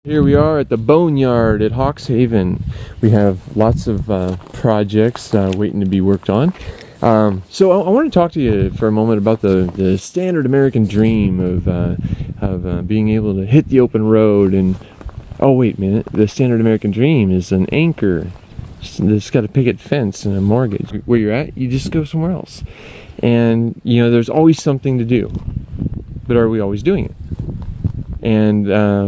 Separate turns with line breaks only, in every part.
Here we are at the Boneyard at Hawks Haven. We have lots of projects waiting to be worked on. So I want to talk to you for a moment about the standard American dream of being able to hit the open road. And oh wait a minute, the standard American dream is an anchor that's got a picket fence and a mortgage. Where you're at, you just go somewhere else. And you know, there's always something to do, but are we always doing it? And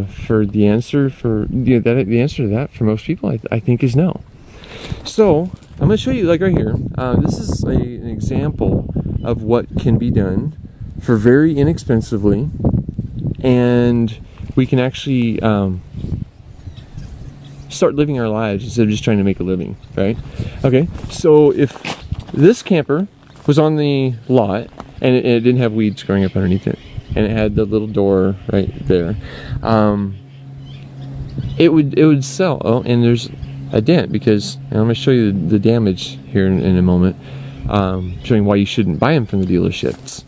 for the answer to that for most people, I think is no. So I'm going to show you, like right here, this is an example of what can be done for very inexpensively, and we can actually start living our lives instead of just trying to make a living, right? Okay, so if this camper was on the lot and it didn't have weeds growing up underneath it, and it had the little door right there, it would sell. Oh, and there's a dent because, and I'm going to show you the damage here in a moment, showing why you shouldn't buy them from the dealerships.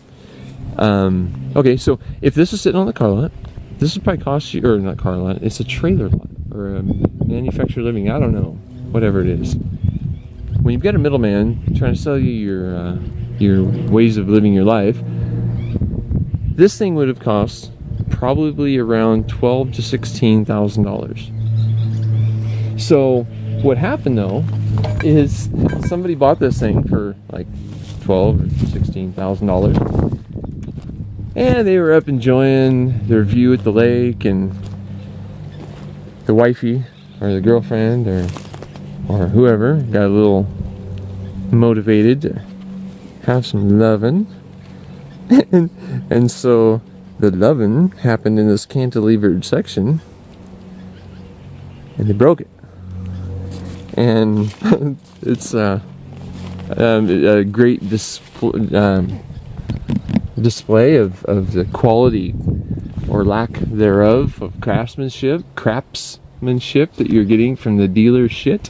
Okay, so if this is sitting on the car lot, this would probably cost you, or not car lot, it's a trailer lot or a manufactured living, I don't know, whatever it is. When you've got a middleman trying to sell you your ways of living your life, this thing would have cost probably around $12,000 to $16,000. So what happened though is somebody bought this thing for like $12,000 or $16,000, and they were up enjoying their view at the lake, and the wifey or the girlfriend or whoever got a little motivated to have some lovin'. And so the lovin' happened in this cantilevered section, and they broke it. And it's a great display of the quality or lack thereof of craftsmanship that you're getting from the dealership.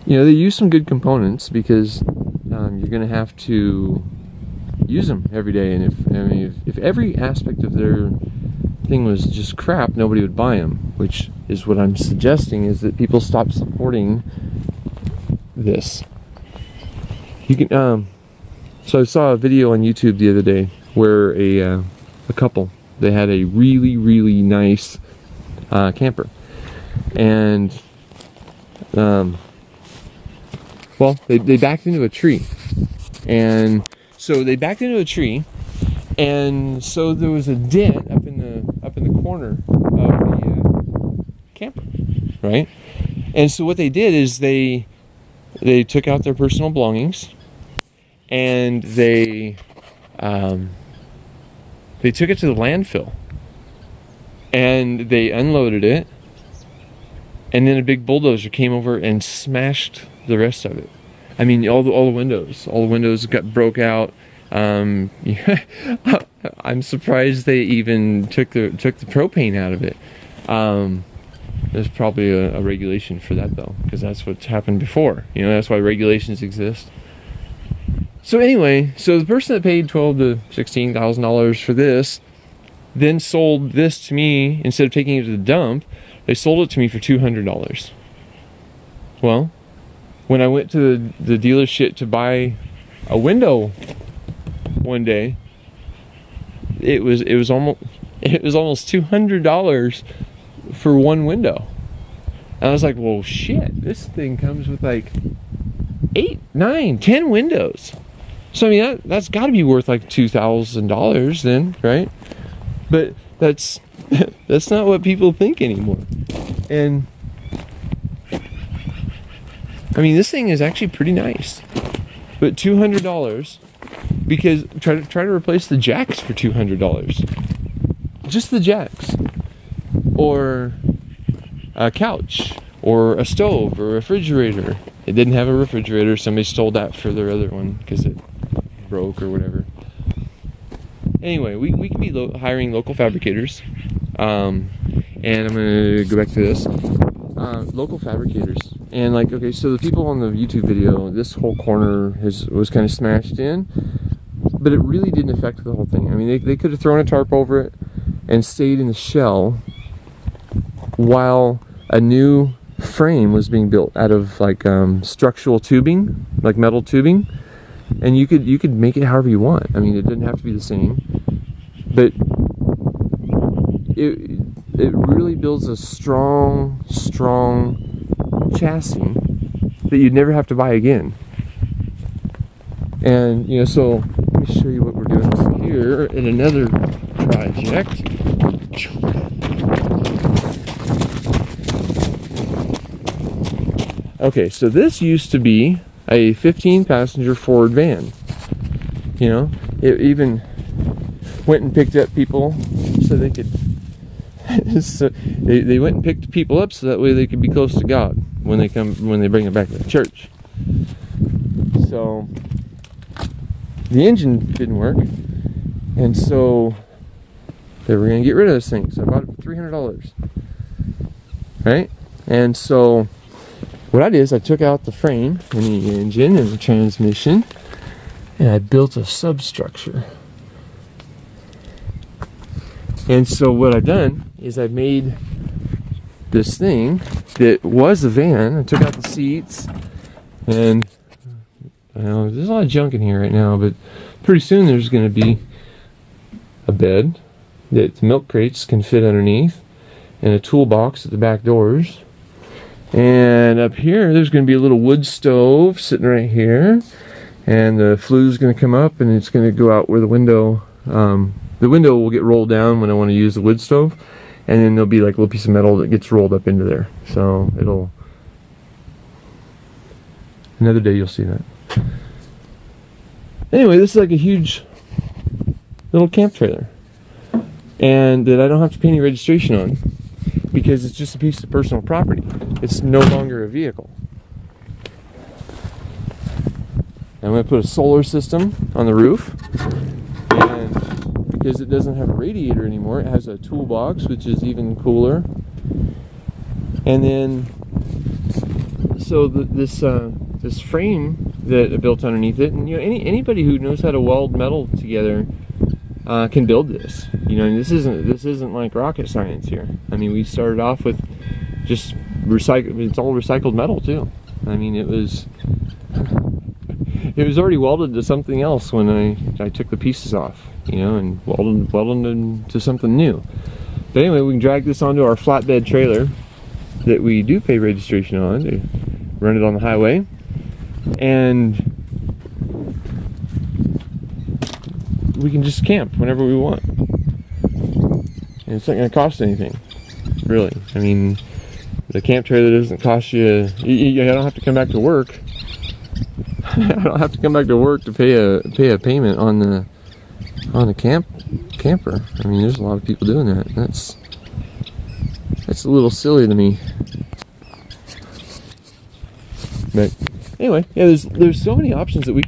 You know, they use some good components because you're going to have to use them every day, and if every aspect of their thing was just crap, nobody would buy them, which is what I'm suggesting, is that people stop supporting this. You can so I saw a video on YouTube the other day where a couple, they had a really nice camper, and well, they backed into a tree. And so they backed into a tree, and so there was a dent up in the corner of the camper, right? And so what they did is they took out their personal belongings, and they took it to the landfill, and they unloaded it, and then a big bulldozer came over and smashed the rest of it. I mean, all the windows got broke out. I'm surprised they even took the propane out of it. There's probably a regulation for that though, because that's what's happened before. You know, that's why regulations exist. So anyway, so the person that paid $12,000 to $16,000 for this then sold this to me. Instead of taking it to the dump, they sold it to me for $200. Well, when I went to the dealership to buy a window one day, it was almost $200 for one window. And I was like, well, shit, this thing comes with like 8, 9, 10 windows. So I mean, that's got to be worth like $2,000 then, right? But that's not what people think anymore. And I mean, this thing is actually pretty nice, but $200, because try to replace the jacks for $200, just the jacks, or a couch, or a stove, or a refrigerator. It didn't have a refrigerator. Somebody stole that for their other one because it broke or whatever. Anyway, we can be hiring local fabricators, and I'm gonna go back to this. Local fabricators, and like, okay, so the people on the YouTube video, this whole corner was kind of smashed in, but it really didn't affect the whole thing. I mean, they could have thrown a tarp over it, and stayed in the shell while a new frame was being built out of like structural tubing, like metal tubing, and you could make it however you want. I mean, it didn't have to be the same, but it really builds a strong chassis that you'd never have to buy again. And you know, so let me show you what we're doing over here in another project. Okay, so this used to be a 15-passenger Ford van. You know, it even went and picked up people so they could. So they went and picked people up so that way they could be close to God when they bring it back to the church. So the engine didn't work, and so they were going to get rid of this thing. So I bought it for $300, right? And so what I did is I took out the frame and the engine and the transmission, and I built a substructure. And so what I've done is I've made this thing that was a van. I took out the seats, and you know, there's a lot of junk in here right now, but pretty soon there's going to be a bed that the milk crates can fit underneath, and a toolbox at the back doors. And up here there's going to be a little wood stove sitting right here, and the flue's going to come up and it's going to go out where the window will get rolled down when I want to use the wood stove, and then there'll be like a little piece of metal that gets rolled up into there. So another day you'll see that. Anyway, this is like a huge little camp trailer, and that I don't have to pay any registration on because it's just a piece of personal property. It's no longer a vehicle. I'm going to put a solar system on the roof, and because it doesn't have a radiator anymore, it has a toolbox, which is even cooler. And then, so this frame that I built underneath it, and you know, anybody who knows how to weld metal together can build this. You know, and this isn't like rocket science here. I mean, we started off with just it's all recycled metal too. I mean, it was already welded to something else when I took the pieces off, you know, and welded them to something new. But anyway, we can drag this onto our flatbed trailer that we do pay registration on to run it on the highway, and we can just camp whenever we want. And it's not going to cost anything, really. I mean, the camp trailer doesn't cost you. I don't have to come back to work. I don't have to come back to work to pay a payment on the camper. I mean, there's a lot of people doing that. That's a little silly to me. But anyway, yeah, there's so many options that we